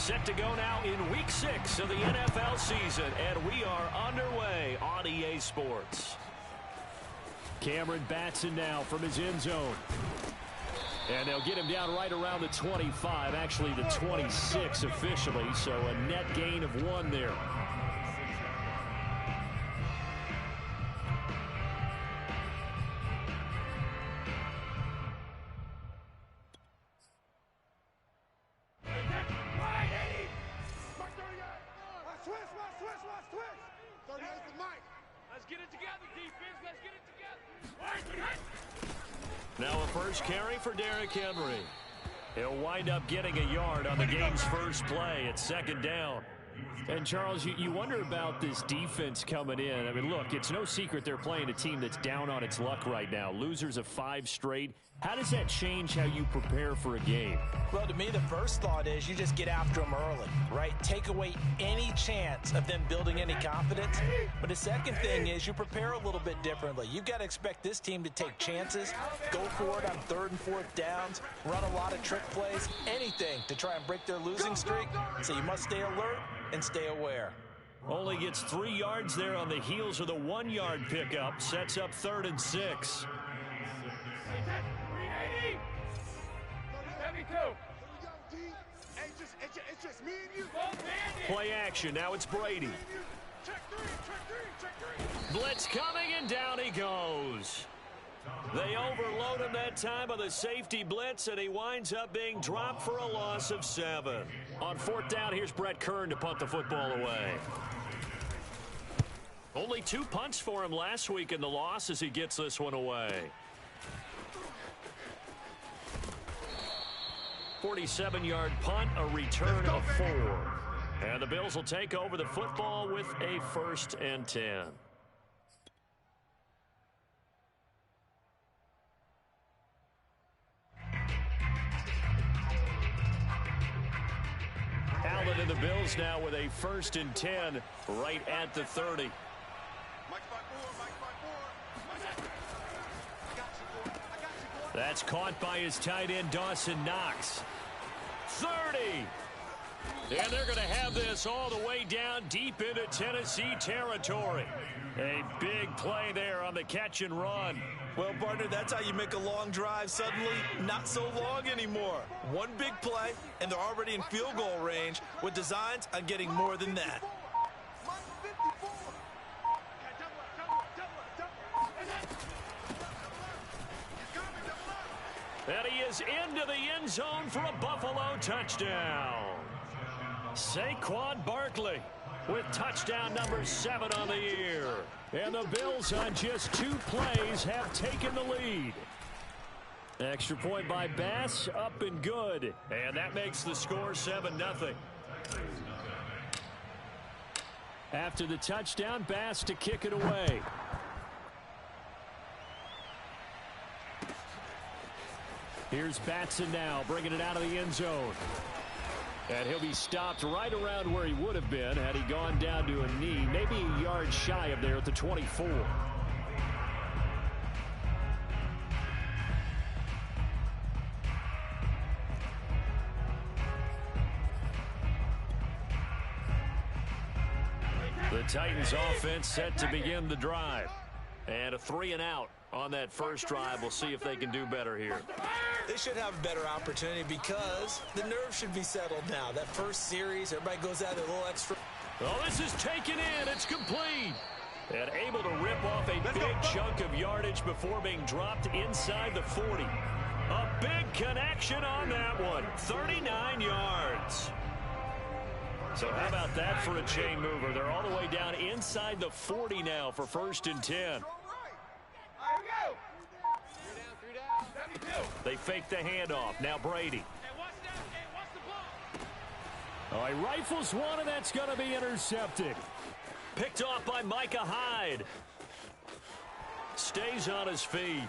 Set to go now in Week 6 of the NFL season, and we are underway on EA Sports. Cameron Batson now from his end zone. And they'll get him down right around the 25, actually the 26 officially, so a net gain of 1 there. Now a first carry for Derrick Henry. He'll wind up getting a yard on the game's first play at 2nd down. And, Charles, you wonder about this defense coming in. I mean, look, it's no secret they're playing a team that's down on its luck right now. Losers of 5 straight. How does that change how you prepare for a game? Well, to me, the first thought is you just get after them early, right? Take away any chance of them building any confidence. But the second thing is you prepare a little bit differently. You've got to expect this team to take chances, go for it on 3rd and 4th downs, run a lot of trick plays, anything to try and break their losing streak. So you must stay alert and stay aware. Only gets 3 yards there on the heels of the 1-yard pickup. Sets up 3rd and 6. Play action. Now it's Brady. Blitz coming, and down he goes. They overload him that time on the safety blitz, and he winds up being dropped for a loss of 7. On 4th down, here's Brett Kern to punt the football away. Only 2 punts for him last week in the loss as he gets this one away. 47-yard punt, a return of 4. And the Bills will take over the football with a 1st and 10. Allen and the Bills now with a 1st and 10 right at the 30. That's caught by his tight end, Dawson Knox. 30. And they're going to have this all the way down deep into Tennessee territory. A big play there on the catch and run. Well, partner, that's how you make a long drive suddenly not so long anymore. One big play, and they're already in field goal range with designs on getting more than that. And he is into the end zone for a Buffalo touchdown. Saquon Barkley with touchdown number 7 on the year. And the Bills on just 2 plays have taken the lead. Extra point by Bass, up and good. And that makes the score 7-0. After the touchdown, Bass to kick it away. Here's Batson now, bringing it out of the end zone. And he'll be stopped right around where he would have been had he gone down to a knee, maybe a yard shy of there at the 24. The Titans offense set to begin the drive. And a 3 and out on that first drive. We'll see if they can do better here. They should have a better opportunity because the nerves should be settled now. That first series, everybody goes out a little extra. Oh, this is taken in. It's complete. And able to rip off a big chunk of yardage before being dropped inside the 40. A big connection on that one. 39 yards. So how about that for a chain mover? They're all the way down inside the 40 now for 1st and 10. They fake the handoff. Now Brady. Oh, he rifles one, and that's going to be intercepted. Picked off by Micah Hyde. Stays on his feet.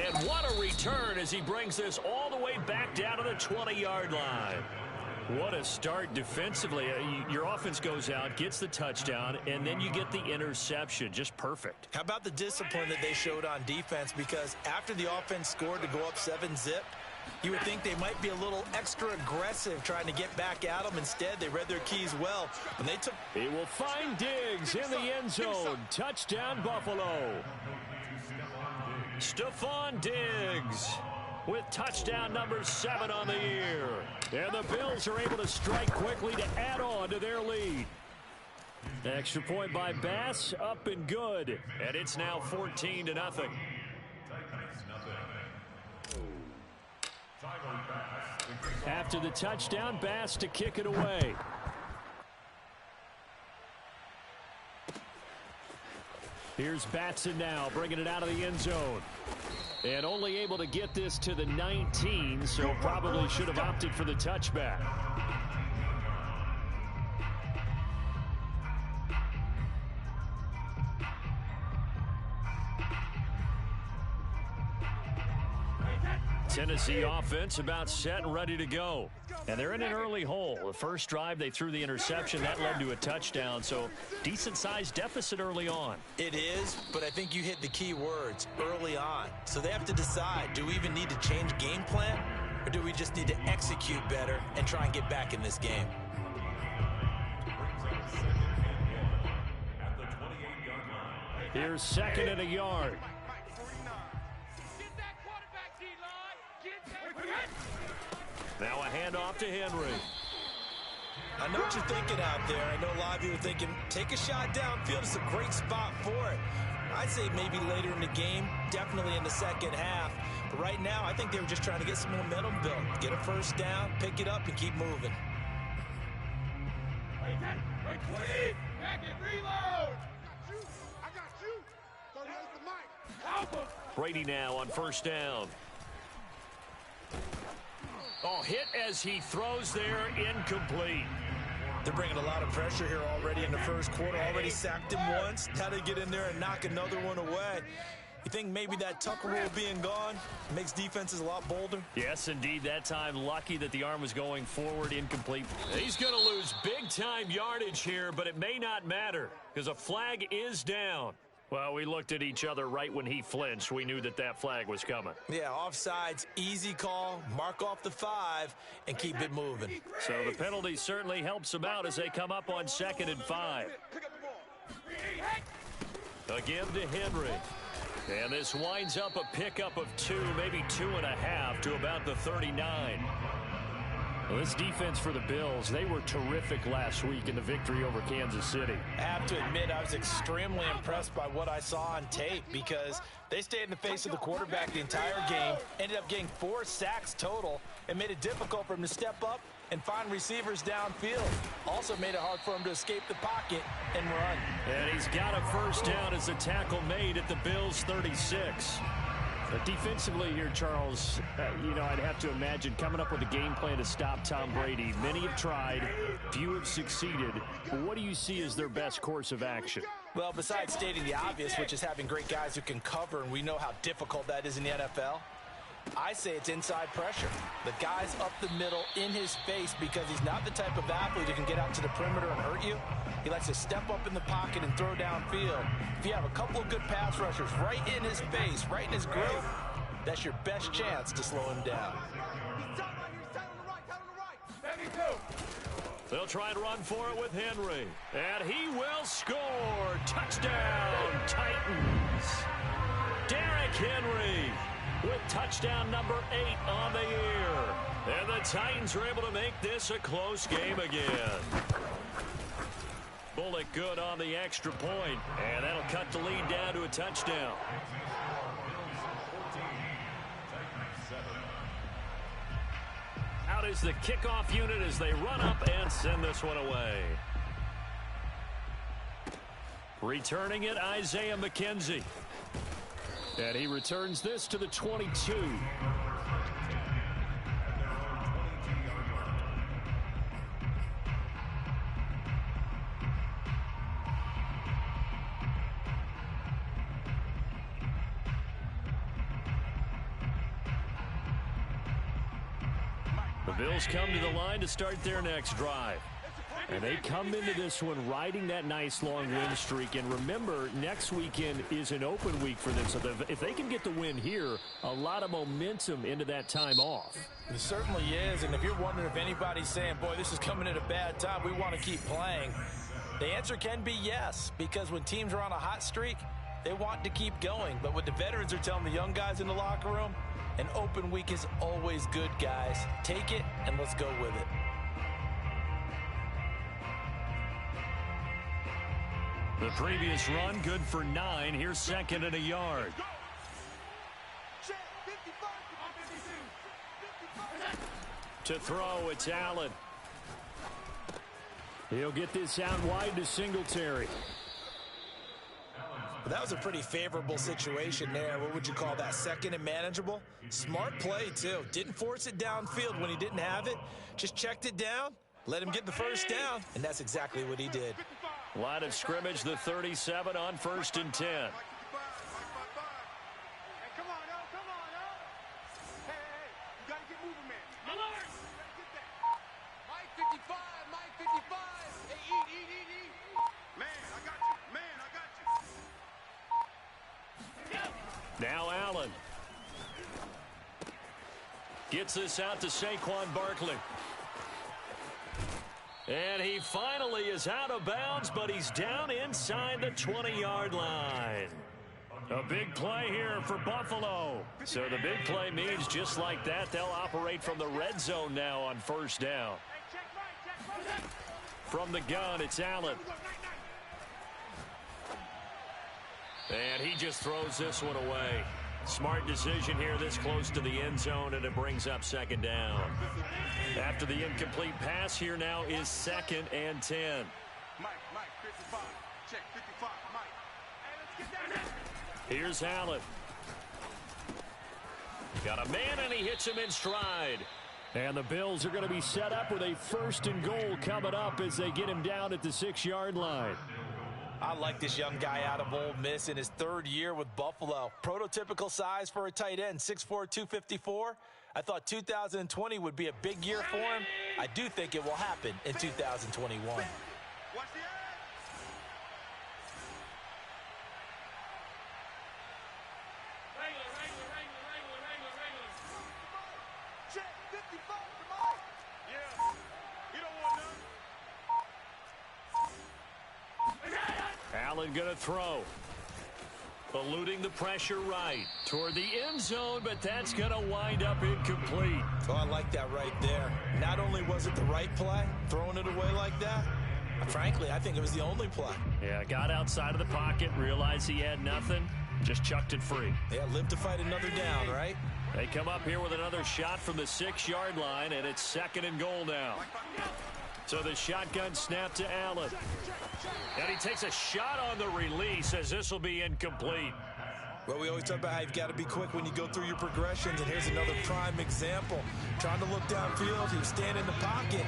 And what a return as he brings this all the way back down to the 20-yard line. What a start defensively. Your offense goes out, gets the touchdown, and then you get the interception. Just perfect. How about the discipline that they showed on defense? Because after the offense scored to go up 7-zip, You would think they might be a little extra aggressive trying to get back at them. Instead, they read their keys well. When they took... He will find Diggs in the end zone. Touchdown, Buffalo. Stephon Diggs with touchdown number 7 on the year. And the Bills are able to strike quickly to add on to their lead. Extra point by Bass, up and good. And it's now 14-0. After the touchdown, Bass to kick it away. Here's Batson now, bringing it out of the end zone. And only able to get this to the 19, so probably should have opted for the touchback. Tennessee offense about set and ready to go. And they're in an early hole. The first drive, they threw the interception. That led to a touchdown, so decent-sized deficit early on. It is, but I think you hit the key words, early on. So they have to decide, do we even need to change game plan, or do we just need to execute better and try and get back in this game? Here's 2nd and a yard. Now a handoff to Henry. I know what you're thinking out there. I know a lot of you are thinking, take a shot downfield. It's a great spot for it. I'd say maybe later in the game, definitely in the second half. But right now, I think they were just trying to get some momentum built. Get a first down, pick it up, and keep moving. Brady now on first down. Oh, hit as he throws there, incomplete. They're bringing a lot of pressure here already in the first quarter. Already sacked him once. Now they get in there and knock another one away. You think maybe that Tucker rule being gone makes defenses a lot bolder? Yes, indeed. That time, lucky that the arm was going forward, incomplete. He's going to lose big-time yardage here, but it may not matter because a flag is down. Well, we looked at each other right when he flinched. We knew that that flag was coming. Yeah, offsides, easy call, mark off the 5, and keep it moving. So the penalty certainly helps them out as they come up on 2nd and 5. Again to Henry. And this winds up a pickup of 2, maybe 2.5 to about the 39. Well, this defense for the Bills, they were terrific last week in the victory over Kansas City. I have to admit, I was extremely impressed by what I saw on tape because they stayed in the face of the quarterback the entire game, ended up getting 4 sacks total, and made it difficult for him to step up and find receivers downfield. Also made it hard for him to escape the pocket and run. And he's got a first down as the tackle made at the Bills' 36. But defensively here, Charles, I'd have to imagine coming up with a game plan to stop Tom Brady. Many have tried, few have succeeded. But what do you see as their best course of action? Well, besides stating the obvious, which is having great guys who can cover, and we know how difficult that is in the NFL, I say it's inside pressure. The guy's up the middle in his face because he's not the type of athlete who can get out to the perimeter and hurt you. He likes to step up in the pocket and throw downfield. If you have a couple of good pass rushers right in his face, right in his grill, that's your best chance to slow him down. They'll try and run for it with Henry. And he will score. Touchdown, Titans. Derrick Henry with touchdown number 8 on the year. And the Titans are able to make this a close game again. Bullock good on the extra point, and that'll cut the lead down to a touchdown. Out is the kickoff unit as they run up and send this one away. Returning it, Isaiah McKenzie. And he returns this to the 22. The Bills come to the line to start their next drive. And they come into this one riding that nice long win streak. And remember, next weekend is an open week for them. So if they can get the win here, a lot of momentum into that time off. It certainly is. And if you're wondering if anybody's saying, boy, this is coming at a bad time, we want to keep playing, the answer can be yes. Because when teams are on a hot streak, they want to keep going. But what the veterans are telling the young guys in the locker room, an open week is always good, guys. Take it and let's go with it. The previous run, good for 9. Here's second and a yard. To throw, it's Allen. He'll get this out wide to Singletary. Well, that was a pretty favorable situation there. What would you call that? Second and manageable? Smart play, too. Didn't force it downfield when he didn't have it. Just checked it down, let him get the first down, and that's exactly what he did. Line of scrimmage, the 37 on 1st and 10. Now Allen gets this out to Saquon Barkley. And he finally is out of bounds, but he's down inside the 20-yard line. A big play here for Buffalo. So the big play means just like that, they'll operate from the red zone now on 1st down. From the gun, it's Allen. And he just throws this one away. Smart decision here this close to the end zone, and it brings up 2nd down. After the incomplete pass, here now is 2nd and 10. Mike, 55. Check 55, Mike. Hey, let's get down there. Here's Allen. Got a man, and he hits him in stride. And the Bills are going to be set up with a 1st and goal coming up as they get him down at the 6-yard line. I like this young guy out of Ole Miss in his 3rd year with Buffalo. Prototypical size for a tight end, 6'4", 254. I thought 2020 would be a big year for him. I do think it will happen in 2021. Watch the edge. Check 55 to Mike. Yeah. You don't want none. Allen going to throw. Eluding the pressure right toward the end zone, but that's going to wind up incomplete. Oh, I like that right there. Not only was it the right play, throwing it away like that, frankly, I think it was the only play. Yeah, got outside of the pocket, realized he had nothing, just chucked it free. Yeah, live to fight another down, right? They come up here with another shot from the 6-yard line, and it's 2nd and goal now. So the shotgun snap to Allen. And he takes a shot on the release as this will be incomplete. Well, we always talk about how you've got to be quick when you go through your progressions, and here's another prime example. Trying to look downfield, he was standing in the pocket,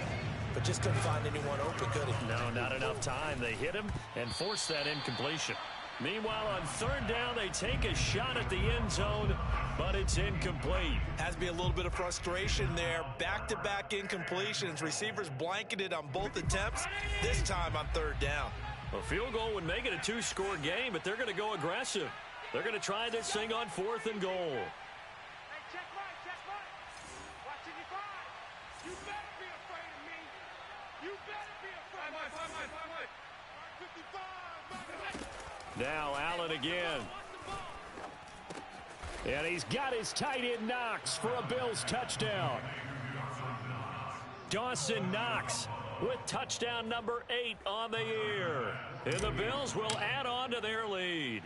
but just couldn't find anyone open, could he? No, not enough time. They hit him and forced that incompletion. Meanwhile, on 3rd down, they take a shot at the end zone, but it's incomplete. Has to be a little bit of frustration there. Back-to-back incompletions. Receivers blanketed on both attempts, this time on 3rd down. A field goal would make it a 2-score game, but they're going to go aggressive. They're going to try this thing on 4th and goal. Hey, check right. Watch it, you better be afraid of me. You better be afraid of me. 55, Now Allen again. And he's got his tight end Knox for a Bills touchdown. Dawson Knox with touchdown number 8 on the year. And the Bills will add on to their lead.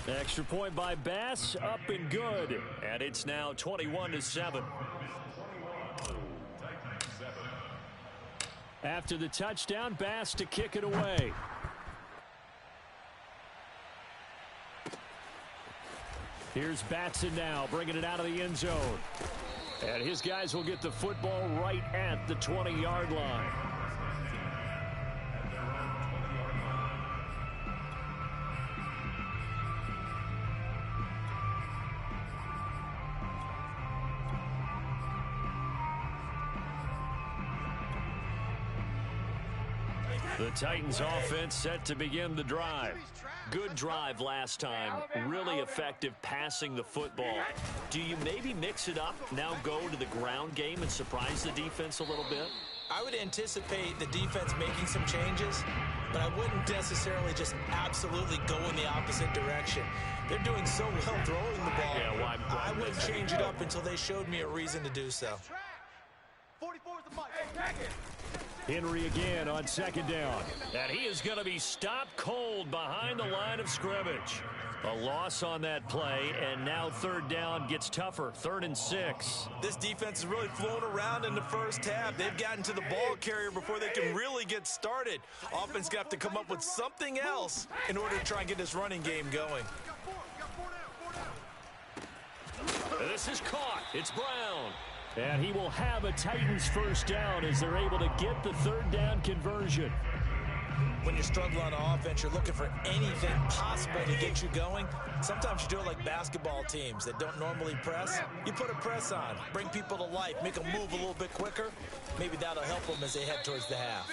Extra point by Bass, up and good. And it's now 21-7. After the touchdown, Bass to kick it away. Here's Batson now, bringing it out of the end zone. And his guys will get the football right at the 20-yard line. The Titans offense set to begin the drive. Good drive last time. Really effective passing the football. Do you maybe mix it up, now go to the ground game and surprise the defense a little bit? I would anticipate the defense making some changes, but I wouldn't necessarily just absolutely go in the opposite direction. They're doing so well throwing the ball. Yeah, why I wouldn't change it up until they showed me a reason to do so. 44 is the mark. Henry again on second down. And he is going to be stopped cold behind the line of scrimmage. A loss on that play, and now third down gets tougher. 3rd and 6. This defense is really flown around in the first half. They've gotten to the ball carrier before they can really get started. Offense got to come up with something else in order to try and get this running game going. This is caught. It's Brown. And he will have a Titans first down as they're able to get the third down conversion. When you struggle on offense, you're looking for anything possible to get you going. Sometimes you do it like basketball teams that don't normally press. You put a press on, bring people to life, make them move a little bit quicker. Maybe that'll help them as they head towards the half.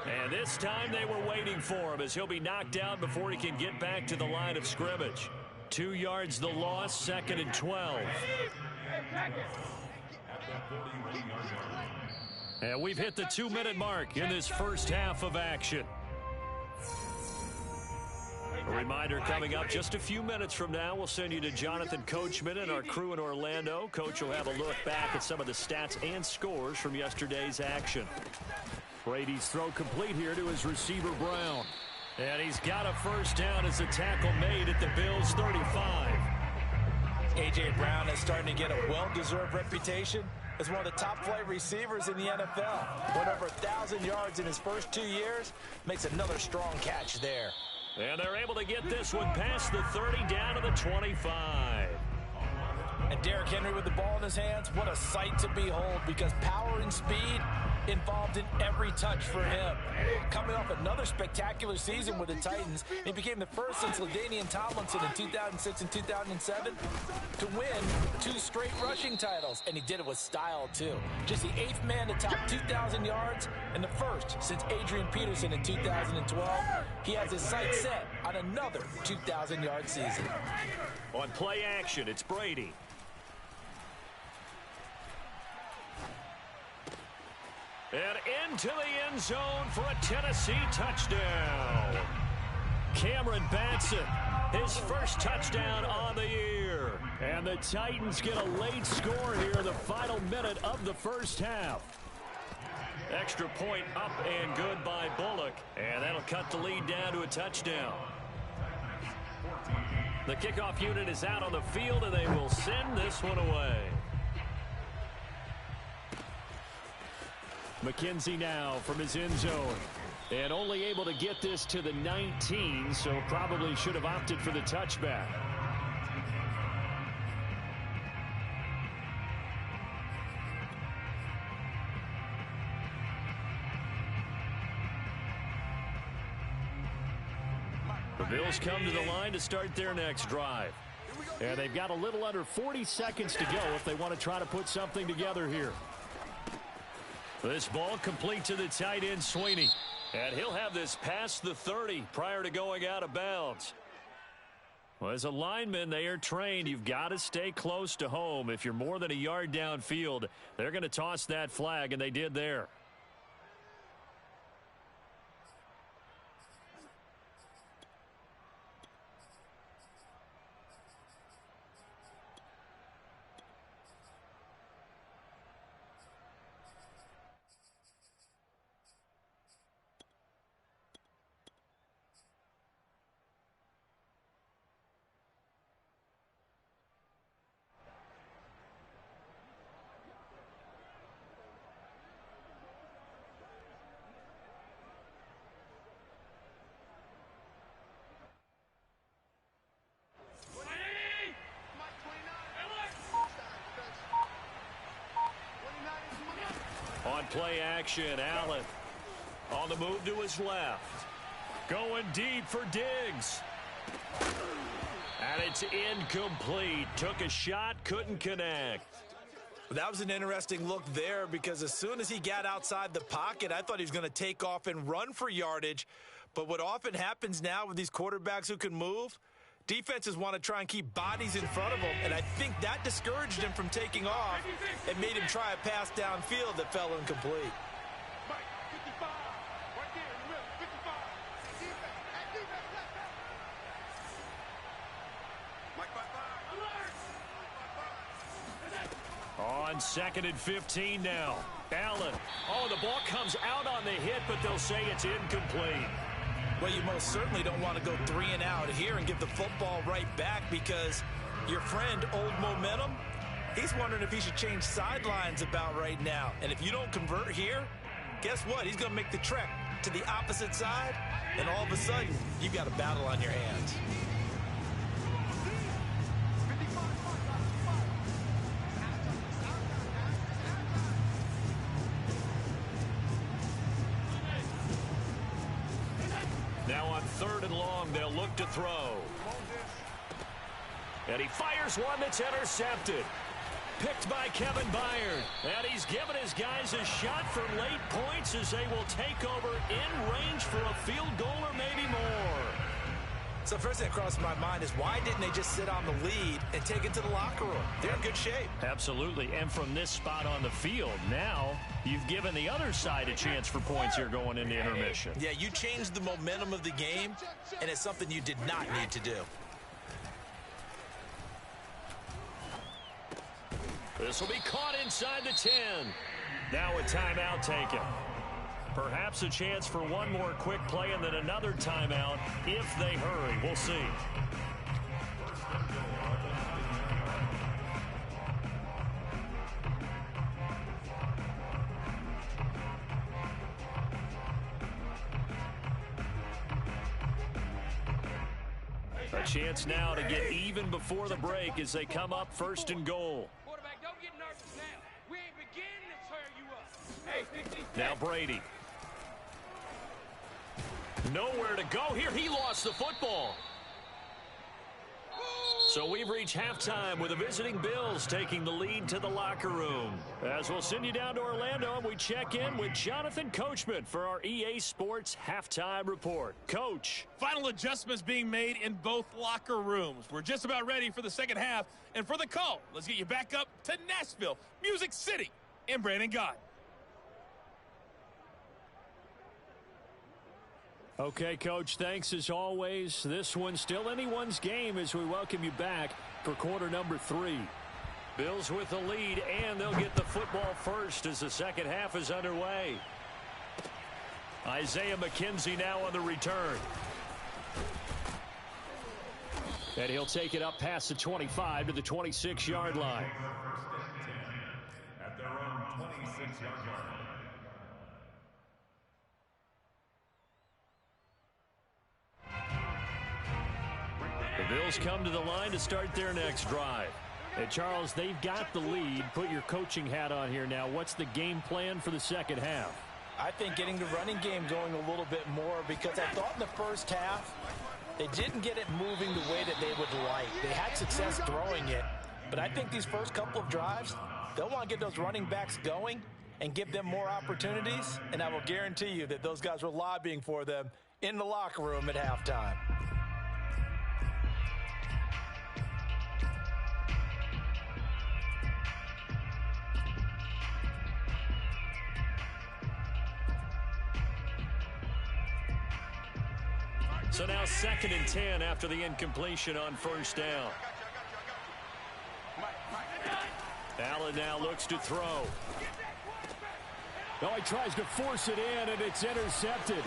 And this time they were waiting for him as he'll be knocked down before he can get back to the line of scrimmage. 2 yards the loss, 2nd and 12. And we've hit the 2-minute mark in this first half of action. A reminder coming up just a few minutes from now, we'll send you to Jonathan Coachman and our crew in Orlando. Coach will have a look back at some of the stats and scores from yesterday's action. Brady's throw complete here to his receiver, Brown. And he's got a first down as the tackle made at the Bills' 35. A.J. Brown is starting to get a well-deserved reputation as one of the top-flight receivers in the NFL. Went over 1,000 yards in his first 2 years. Makes another strong catch there. And they're able to get this one past the 30 down to the 25. And Derrick Henry with the ball in his hands, what a sight to behold, because power and speed involved in every touch for him. Coming off another spectacular season with the Titans, he became the first since LaDainian Tomlinson in 2006 and 2007 to win 2 straight rushing titles, and he did it with style too. Just the 8th man to top 2,000 yards and the first since Adrian Peterson in 2012. He has his sights set on another 2,000-yard season. On play action, it's Brady. And into the end zone for a Tennessee touchdown. Cameron Batson, his first touchdown on the year. And the Titans get a late score here in the final minute of the first half. Extra point up and good by Bullock. And that'll cut the lead down to a touchdown. The kickoff unit is out on the field, and they will send this one away. McKenzie now from his end zone. And only able to get this to the 19, so probably should have opted for the touchback. The Bills come to the line to start their next drive. And they've got a little under 40 seconds to go if they want to try to put something together here. This ball complete to the tight end, Sweeney. And he'll have this past the 30 prior to going out of bounds. Well, as a lineman, they are trained. You've got to stay close to home. If you're more than a yard downfield, they're going to toss that flag, and they did there. On play action, Allen on the move to his left. Going deep for Diggs. And it's incomplete. Took a shot, couldn't connect. That was an interesting look there because as soon as he got outside the pocket, I thought he was going to take off and run for yardage. But what often happens now with these quarterbacks who can move, defenses want to try and keep bodies in front of them, and I think that discouraged him from taking off and made him try a pass downfield that fell incomplete. On 2nd and 15 now. Allen. Oh, the ball comes out on the hit, but they'll say it's incomplete. Well, you most certainly don't want to go 3 and out here and give the football right back because your friend, Old Momentum, he's wondering if he should change sidelines about right now. And if you don't convert here, guess what? He's going to make the trek to the opposite side, and all of a sudden, you've got a battle on your hands. Now on 3rd and long, they'll look to throw. And he fires one that's intercepted. Picked by Kevin Byard. And he's given his guys a shot for late points as they will take over in range for a field goal or maybe more. So first thing that crossed my mind is why didn't they just sit on the lead and take it to the locker room? They're in good shape. Absolutely. And from this spot on the field, now you've given the other side a chance for points here going into intermission. Yeah, you changed the momentum of the game, and it's something you did not need to do. This will be caught inside the 10. Now a timeout taken. Perhaps a chance for one more quick play and then another timeout if they hurry. We'll see. A chance now to get even before the break as they come up 1st and goal. Quarterback, don't get nervous now. We ain't beginning to tear you up. Hey, now Brady. Nowhere to go here. He lost the football. So we've reached halftime with the visiting Bills taking the lead to the locker room. As we'll send you down to Orlando and we check in with Jonathan Coachman for our EA Sports Halftime Report. Coach. Final adjustments being made in both locker rooms. We're just about ready for the second half. And for the call, let's get you back up to Nashville, Music City, and Brandon Gott. Okay, Coach, thanks as always. This one's still anyone's game as we welcome you back for quarter number 3. Bills with the lead, and they'll get the football first as the second half is underway. Isaiah McKenzie now on the return. And he'll take it up past the 25 to the 26-yard line. At their own 26-yard line. The Bills come to the line to start their next drive. And Charles, they've got the lead. Put your coaching hat on here now. What's the game plan for the second half? I think getting the running game going a little bit more because I thought in the first half they didn't get it moving the way that they would like. They had success throwing it, but I think these first couple of drives, they'll want to get those running backs going and give them more opportunities, and I will guarantee you that those guys were lobbying for them in the locker room at halftime. So now 2nd and 10 after the incompletion on first down. Allen now looks to throw. Oh, he tries to force it in, and it's intercepted.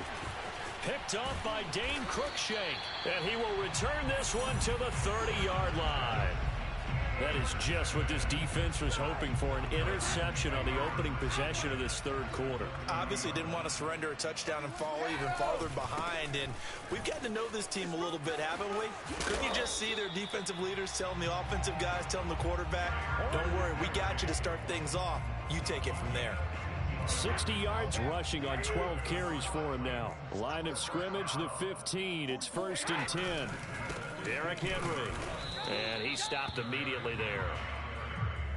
Picked off by Dane Cruikshank. And he will return this one to the 30-yard line. That is just what this defense was hoping for, an interception on the opening possession of this third quarter. Obviously didn't want to surrender a touchdown and fall even farther behind, and we've gotten to know this team a little bit, haven't we? Couldn't you just see their defensive leaders telling the offensive guys, telling the quarterback, don't worry, we got you to start things off. You take it from there. 60 yards rushing on 12 carries for him now. Line of scrimmage, the 15. It's 1st and 10. Derrick Henry. And he stopped immediately there.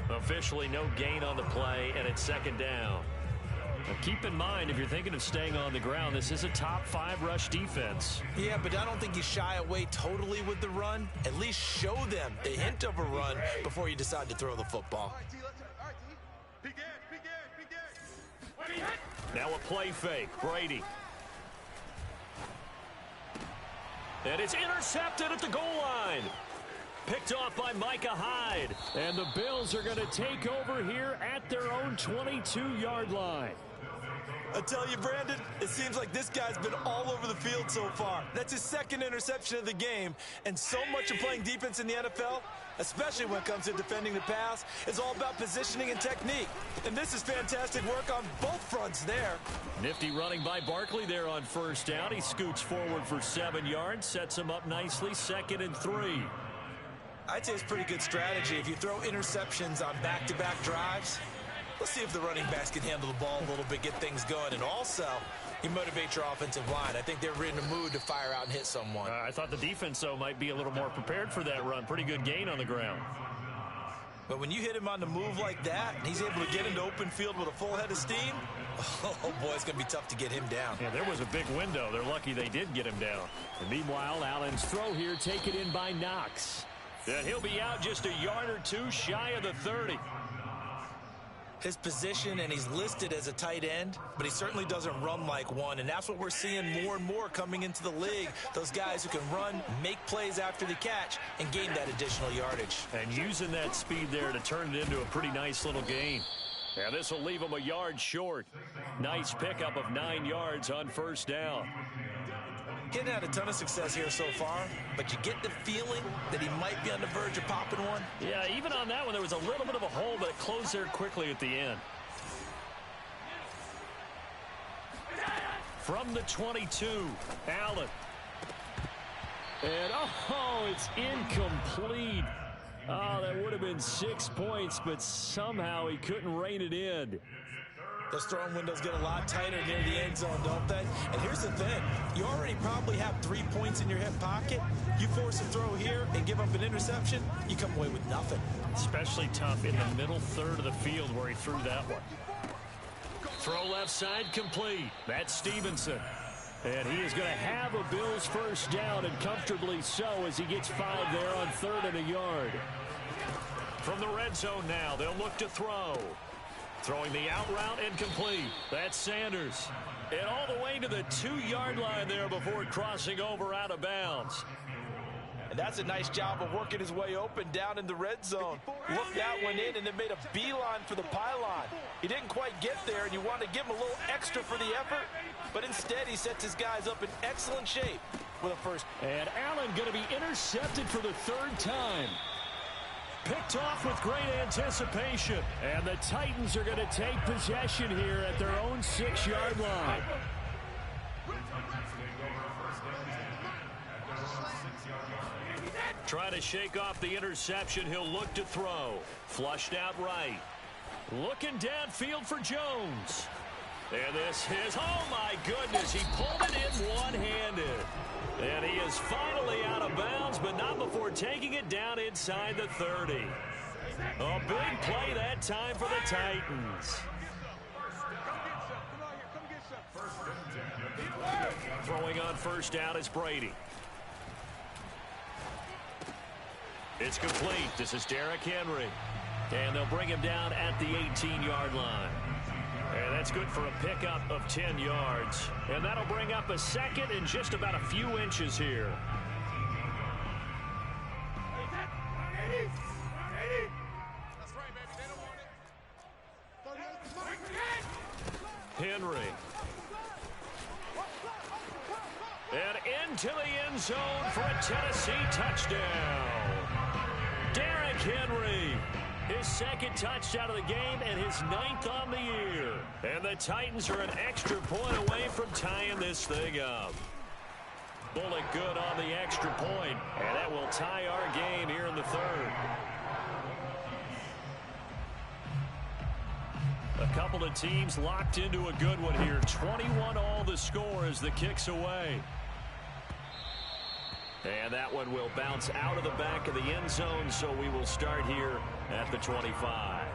Officially no gain on the play, and it's second down. Now keep in mind, if you're thinking of staying on the ground, this is a top 5 rush defense. Yeah, but I don't think you shy away totally with the run. At least show them the hint of a run before you decide to throw the football. Now a play fake. Brady. And it's intercepted at the goal line. Picked off by Micah Hyde. And the Bills are going to take over here at their own 22-yard line. I tell you, Brandon, it seems like this guy's been all over the field so far. That's his second interception of the game. And so much of playing defense in the NFL, especially when it comes to defending the pass, is all about positioning and technique. And this is fantastic work on both fronts there. Nifty running by Barkley there on first down. He scoots forward for 7 yards, sets him up nicely, 2nd and 3. I'd say it's pretty good strategy. If you throw interceptions on back-to-back drives, let's see if the running backs can handle the ball a little bit, get things going. And also, you motivate your offensive line. I think they're in the mood to fire out and hit someone. I thought the defense, though, might be a little more prepared for that run. Pretty good gain on the ground. But when you hit him on the move like that, and he's able to get into open field with a full head of steam, oh, boy, it's going to be tough to get him down. Yeah, there was a big window. They're lucky they did get him down. And meanwhile, Allen's throw here taken in by Knox. And he'll be out just a yard or two shy of the 30. His position, and he's listed as a tight end, but he certainly doesn't run like one, and that's what we're seeing more and more coming into the league. Those guys who can run, make plays after the catch, and gain that additional yardage. And using that speed there to turn it into a pretty nice little gain. Yeah, this will leave him a yard short. Nice pickup of 9 yards on first down. He had a ton of success here so far, but you get the feeling that he might be on the verge of popping one. Yeah, even on that one, there was a little bit of a hole, but it closed there quickly at the end. From the 22, Allen. And, oh, it's incomplete. Oh, that would have been 6 points, but somehow he couldn't rein it in. Those throwing windows get a lot tighter near the end zone, don't they? And here's the thing. You already probably have 3 points in your hip pocket. You force a throw here and give up an interception, you come away with nothing. Especially tough in the middle third of the field where he threw that one. Throw left side complete. That's Stevenson. And he is going to have a Bills first down, and comfortably so, as he gets 5 there on 3rd and a yard. From the red zone now, they'll look to throw. Throwing the out route incomplete. That's Sanders. And all the way to the 2-yard line there before crossing over out of bounds. And that's a nice job of working his way open down in the red zone. Looked that one in and then made a beeline for the pylon. He didn't quite get there, and you want to give him a little extra for the effort. But instead, he sets his guys up in excellent shape with a first. And Allen going to be intercepted for the 3rd time. Picked off with great anticipation. And the Titans are going to take possession here at their own 6-yard line. Trying to shake off the interception. He'll look to throw. Flushed out right. Looking downfield for Jones. And this is, oh my goodness, he pulled it in one-handed. And he is finally out of bounds, but not before taking it down inside the 30. A big play that time for the Titans. Throwing on first down is Brady. It's complete. This is Derrick Henry. And they'll bring him down at the 18-yard line. And that's good for a pickup of 10 yards. And that'll bring up a 2nd and just about a few inches here. Henry. And into the end zone for a Tennessee touchdown. Derrick Henry. His 2nd touchdown of the game and his 9th on the year. And the Titans are an extra point away from tying this thing up. Bullet good on the extra point, and that will tie our game here in the 3rd. A couple of teams locked into a good one here. 21 all the score as the kick's away. And that one will bounce out of the back of the end zone, so we will start here at the 25.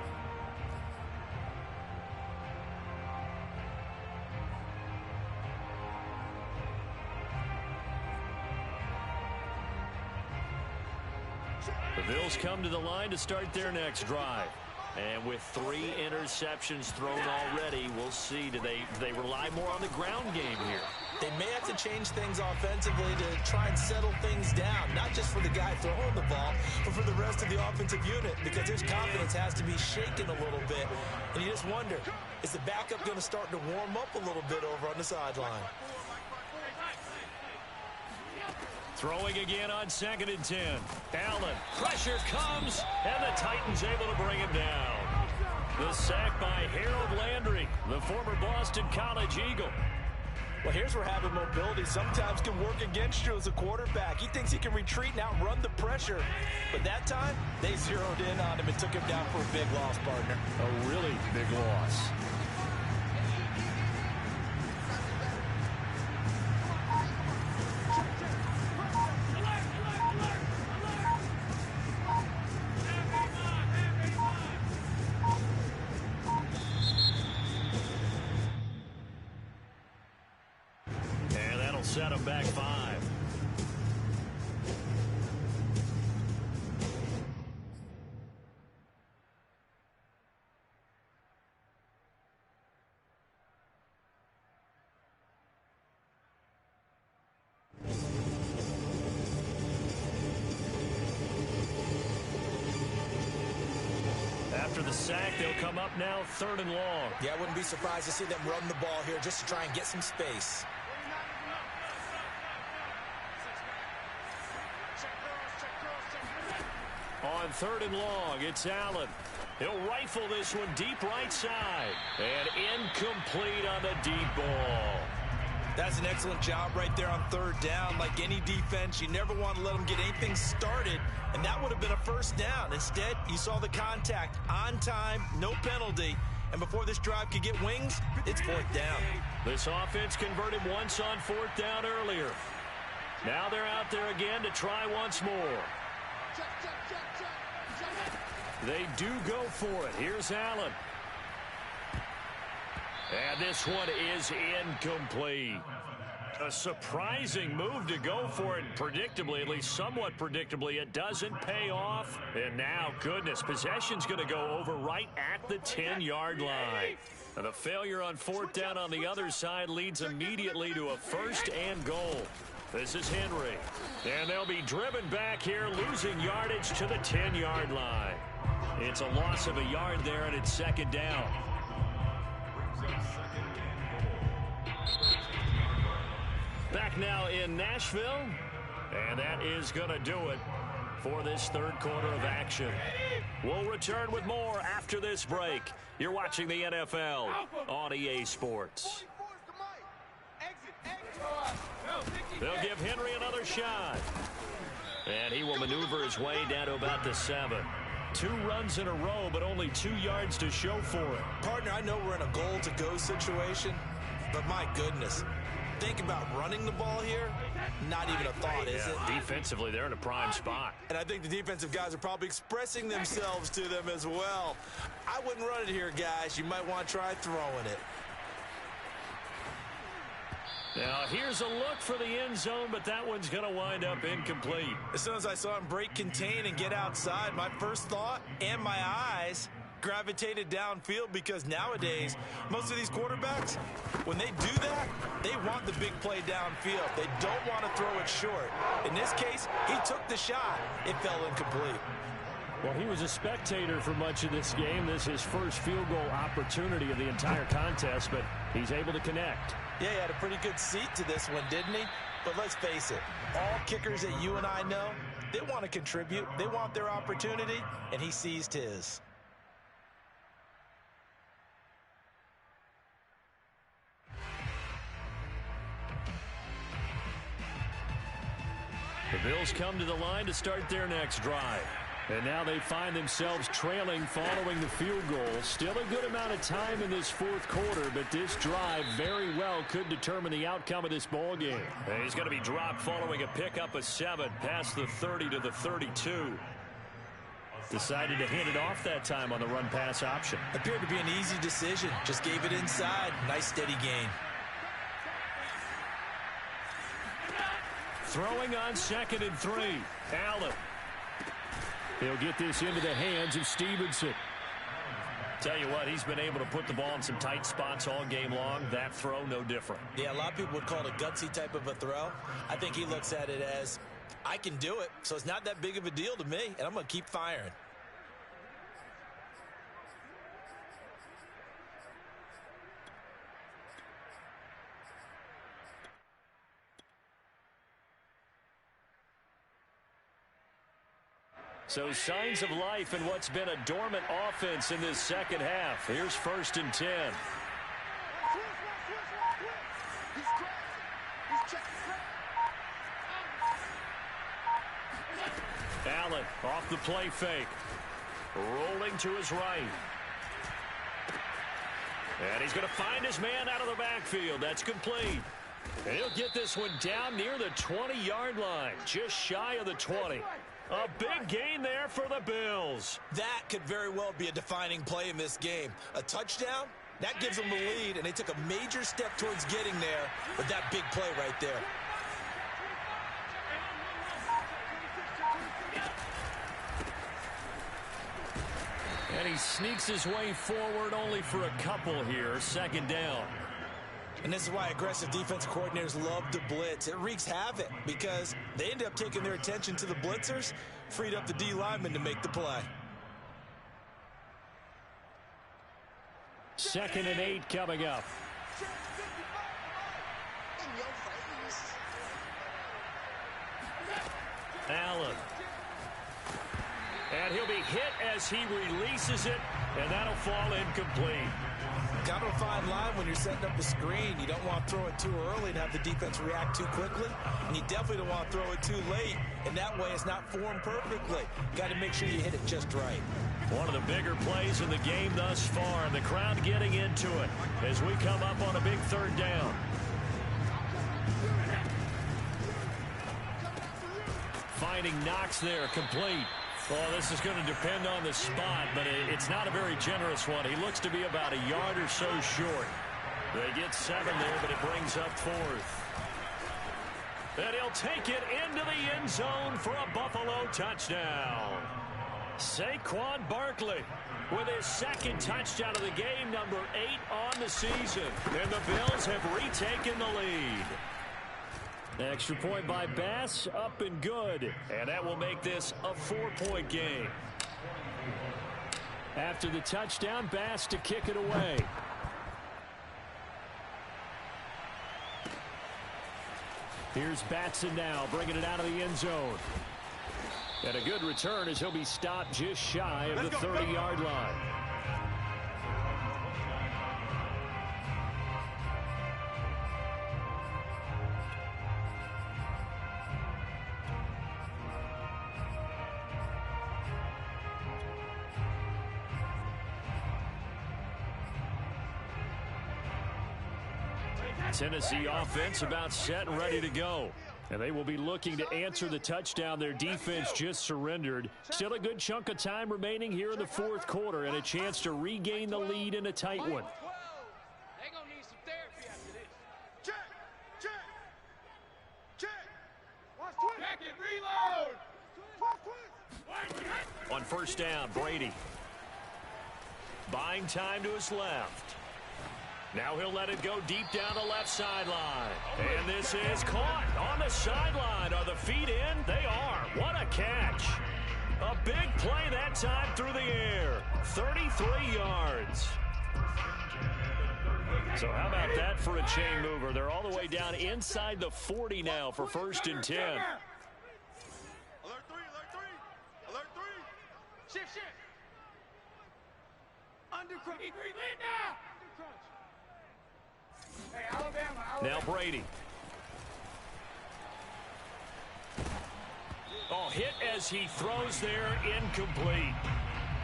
The Bills come to the line to start their next drive. And with 3 interceptions thrown already, we'll see. Do they rely more on the ground game here? They may have to change things offensively to try and settle things down, not just for the guy throwing the ball, but for the rest of the offensive unit, because his confidence has to be shaken a little bit. And you just wonder, is the backup going to start to warm up a little bit over on the sideline? Throwing again on 2nd and 10. Allen, pressure comes, and the Titans able to bring him down. The sack by Harold Landry, the former Boston College Eagle. Well, here's where having mobility sometimes can work against you as a quarterback. He thinks he can retreat and outrun the pressure. But that time, they zeroed in on him and took him down for a big loss, partner. A really big loss. Set him back 5. After the sack, they'll come up now 3rd and long. Yeah, I wouldn't be surprised to see them run the ball here just to try and get some space. On 3rd and long, it's Allen. He'll rifle this one deep right side. And incomplete on the deep ball. That's an excellent job right there on 3rd down. Like any defense, you never want to let them get anything started, and that would have been a 1st down. Instead, you saw the contact on time, no penalty, and before this drive could get wings, it's 4th down. This offense converted once on 4th down earlier. Now they're out there again to try once more. They do go for it. Here's Allen. And this one is incomplete. A surprising move to go for it. Predictably, at least somewhat predictably, it doesn't pay off. And now, goodness, possession's going to go over right at the 10-yard line. And the failure on 4th down on the other side leads immediately to a 1st and goal. This is Henry. And they'll be driven back here, losing yardage to the 10-yard line. It's a loss of a yard there, and it's 2nd down. Back now in Nashville, and that is going to do it for this 3rd quarter of action. We'll return with more after this break. You're watching the NFL on EA Sports. They'll give Henry another shot. And he will maneuver his way down to about the 7. 2 runs in a row, but only 2 yards to show for it. Partner, I know we're in a goal-to-go situation, but my goodness, think about running the ball here. Not even a thought, is it? Defensively, they're in a prime spot. And I think the defensive guys are probably expressing themselves to them as well. I wouldn't run it here, guys. You might want to try throwing it. Now, here's a look for the end zone, but that one's going to wind up incomplete. As soon as I saw him break contain and get outside, my first thought and my eyes gravitated downfield, because nowadays, most of these quarterbacks, when they do that, they want the big play downfield. They don't want to throw it short. In this case, he took the shot. It fell incomplete. Well, he was a spectator for much of this game. This is his first field goal opportunity of the entire contest, but he's able to connect. Yeah, he had a pretty good seat to this one, didn't he? But let's face it, all kickers that you and I know, they want to contribute. They want their opportunity, and he seized his. The Bills come to the line to start their next drive. And now they find themselves trailing following the field goal. Still a good amount of time in this fourth quarter, but this drive very well could determine the outcome of this ball game. And he's going to be dropped following a pickup of 7 past the 30 to the 32. Decided to hand it off that time on the run-pass option. Appeared to be an easy decision. Just gave it inside. Nice steady gain. Throwing on 2nd and 3. Allen. He'll get this into the hands of Stevenson. Tell you what, he's been able to put the ball in some tight spots all game long. That throw, no different. Yeah, a lot of people would call it a gutsy type of a throw. I think he looks at it as, I can do it, so it's not that big of a deal to me, and I'm going to keep firing. So signs of life in what's been a dormant offense in this second half. Here's 1st and 10. Allen off the play fake. Rolling to his right. And he's going to find his man out of the backfield. That's complete. And he'll get this one down near the 20-yard line, just shy of the 20. A big gain there for the Bills. That could very well be a defining play in this game. A touchdown, that gives them the lead, and they took a major step towards getting there with that big play right there. And he sneaks his way forward only for a couple here. 2nd down. And this is why aggressive defense coordinators love to blitz. It wreaks havoc because they end up taking their attention to the blitzers, freed up the D lineman to make the play. 2nd and 8 coming up. Allen. And he'll be hit as he releases it, and that'll fall incomplete. Kind of a fine line when you're setting up a screen. You don't want to throw it too early and have the defense react too quickly. And you definitely don't want to throw it too late. And that way it's not formed perfectly. Got to make sure you hit it just right. One of the bigger plays in the game thus far. And the crowd getting into it as we come up on a big 3rd down. Finding Knox there, complete. Well, this is going to depend on the spot, but it's not a very generous one. He looks to be about a yard or so short. They get 7 there, but it brings up 4th. And he'll take it into the end zone for a Buffalo touchdown. Saquon Barkley with his 2nd touchdown of the game, number 8 on the season. And the Bills have retaken the lead. Extra point by Bass, up and good. And that will make this a 4-point game. After the touchdown, Bass to kick it away. Here's Batson now, bringing it out of the end zone. And a good return as he'll be stopped just shy of the 30-yard line. Tennessee offense about set and ready to go. And they will be looking to answer the touchdown their defense just surrendered. Still a good chunk of time remaining here in the 4th quarter and a chance to regain the lead in a tight one. They're going to need some therapy after this. Check, check, check. Watch twist. Back and reload. Twist. On 1st down, Brady. Buying time to his left. Now he'll let it go deep down the left sideline. And this is caught on the sideline. Are the feet in? They are. What a catch. A big play that time through the air. 33 yards. So how about that for a chain mover? They're all the way down inside the 40 now for 1st and 10. Alert 3, alert 3, alert 3. Shift, shift. Undercrunch. Lead now. Hey, Alabama. Now Brady. Oh, hit as he throws there, incomplete.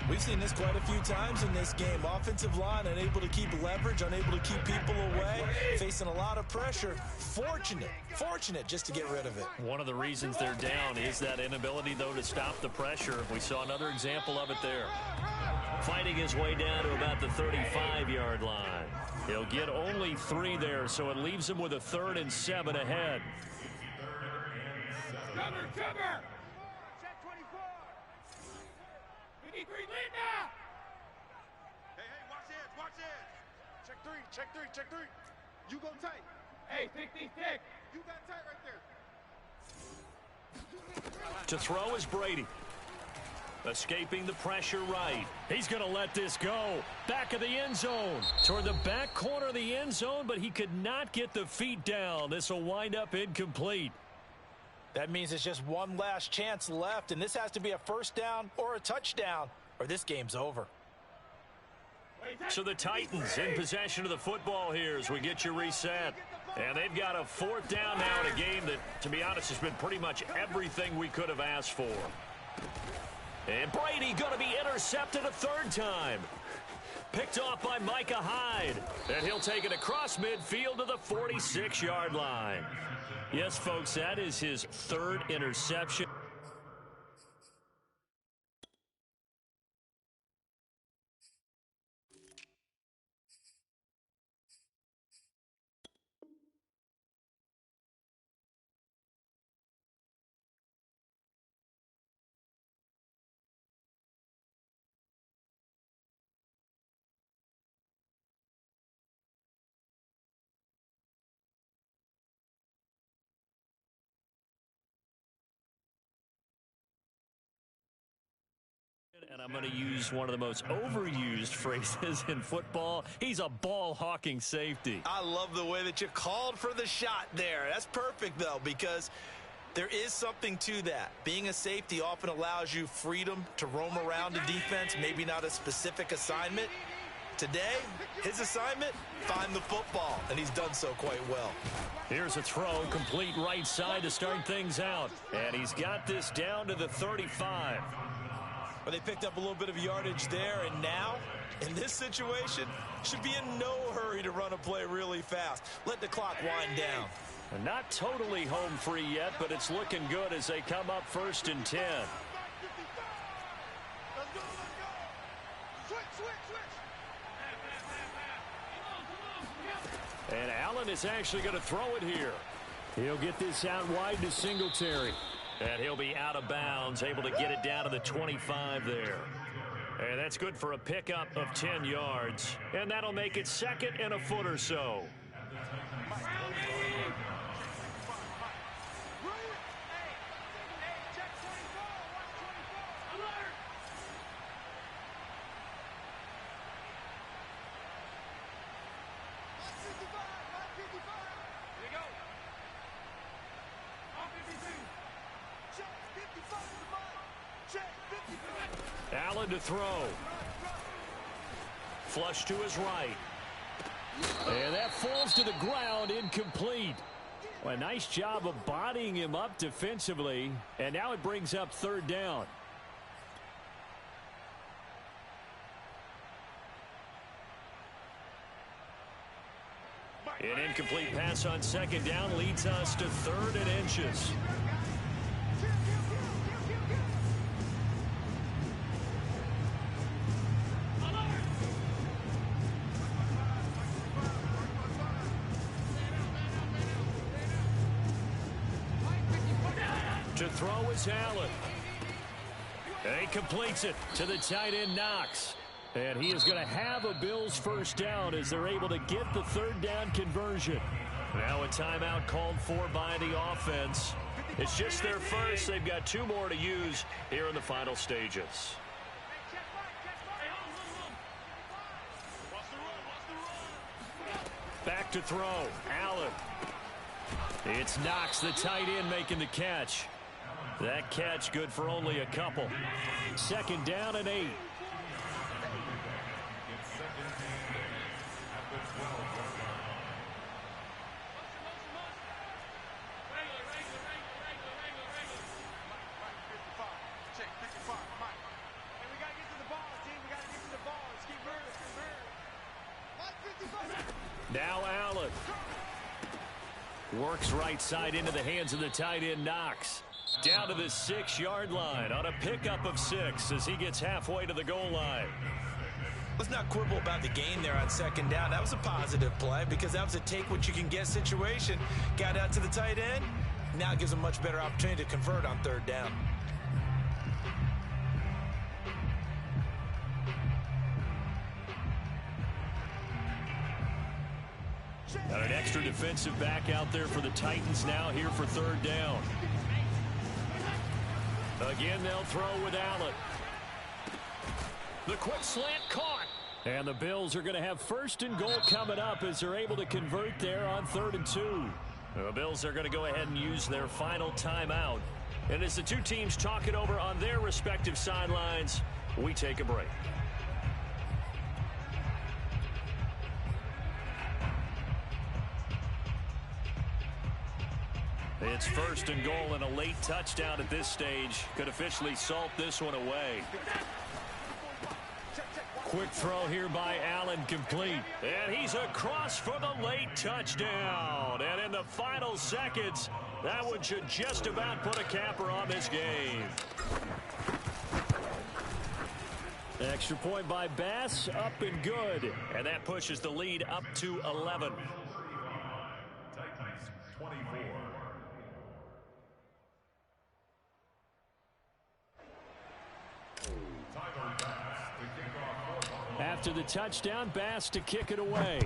We've seen this quite a few times in this game. Offensive line unable to keep leverage, unable to keep people away, facing a lot of pressure. Fortunate just to get rid of it. One of the reasons they're down is that inability, though, to stop the pressure. We saw another example of it there. Fighting his way down to about the 35-yard line. He'll get only 3 there, so it leaves him with a 3rd and 7 ahead. Cover! Check 24. We need 3 lead now. Hey, watch edge. Check three. You go tight. Hey, tick. You got tight right there. To throw is Brady. Escaping the pressure right. He's going to let this go. Back of the end zone. Toward the back corner of the end zone, but he could not get the feet down. This will wind up incomplete. That means it's just one last chance left, and this has to be a first down or a touchdown, or this game's over. So the Titans in possession of the football here as we get you reset. And they've got a 4th down now in a game that, to be honest, has been pretty much everything we could have asked for. And Brady going to be intercepted a 3rd time. Picked off by Micah Hyde. And he'll take it across midfield to the 46-yard line. Yes, folks, that is his 3rd interception. And I'm going to use one of the most overused phrases in football. He's a ball-hawking safety. I love the way that you called for the shot there. That's perfect, though, because there is something to that. Being a safety often allows you freedom to roam around the defense, maybe not a specific assignment. Today, his assignment, find the football, and he's done so quite well. Here's a throw, complete right side to start things out. And he's got this down to the 35. Well, they picked up a little bit of yardage there, and now, in this situation, should be in no hurry to run a play really fast. Let the clock wind down. And not totally home free yet, but it's looking good as they come up 1st and 10. And Allen is actually going to throw it here. He'll get this out wide to Singletary. And he'll be out of bounds, able to get it down to the 25 there. And that's good for a pickup of 10 yards. And that'll make it 2nd and a foot or so. Allen to throw. Flush to his right. And that falls to the ground, incomplete. Well, a nice job of bodying him up defensively. And now it brings up 3rd down. An incomplete pass on 2nd down leads us to 3rd and inches. To throw is Allen. And he completes it to the tight end, Knox. And he is going to have a Bills 1st down as they're able to get the 3rd down conversion. Now a timeout called for by the offense. It's just their first. They've got 2 more to use here in the final stages. Back to throw. Allen. It's Knox, the tight end, making the catch. That catch good for only a couple. 2nd down and 8. Now Allen. Works right side into the hands of the tight end Knox. Down to the 6-yard line on a pickup of 6 as he gets halfway to the goal line. Let's not quibble about the gain there on second down. That was a positive play because that was a take-what-you-can-get situation. Got out to the tight end. Now it gives a much better opportunity to convert on third down. Got an extra defensive back out there for the Titans now here for third down. Again, they'll throw with Allen. The quick slant caught. And the Bills are going to have first and goal coming up as they're able to convert there on 3rd and 2. The Bills are going to go ahead and use their final timeout. And as the two teams talk it over on their respective sidelines, we take a break. It's first and goal, and a late touchdown at this stage could officially salt this one away. Quick throw here by Allen, complete. And he's across for the late touchdown. And in the final seconds, that one should just about put a capper on this game. Extra point by Bass, up and good. And that pushes the lead up to 11. Titans 24. After the touchdown, Bass to kick it away.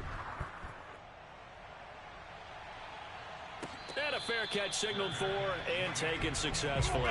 And a fair catch signaled for and taken successfully.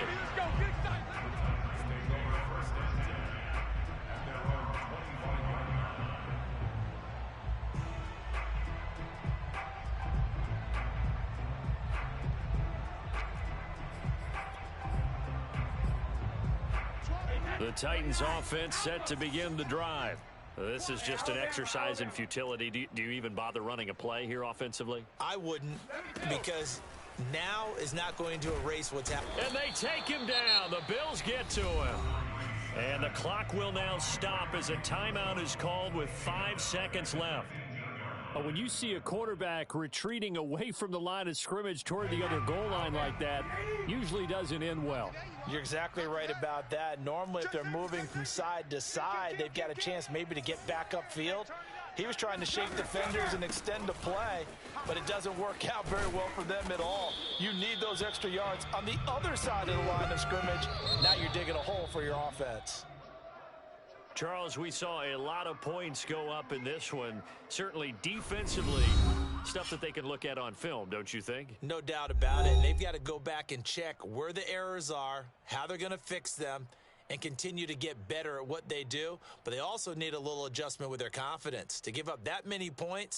The Titans offense set to begin the drive. This is just an exercise in futility. Do you even bother running a play here offensively? I wouldn't, because now is not going to erase what's happening. And they take him down. The Bills get to him. And the clock will now stop as a timeout is called with 5 seconds left. When you see a quarterback retreating away from the line of scrimmage toward the other goal line like that, usually doesn't end well. You're exactly right about that. Normally, if they're moving from side to side, they've got a chance maybe to get back upfield. He was trying to shake defenders and extend the play, but it doesn't work out very well for them at all. You need those extra yards on the other side of the line of scrimmage. Now you're digging a hole for your offense. Charles, we saw a lot of points go up in this one. Certainly defensively, stuff that they can look at on film, don't you think? No doubt about it. They've got to go back and check where the errors are, how they're going to fix them, and continue to get better at what they do. But they also need a little adjustment with their confidence. To give up that many points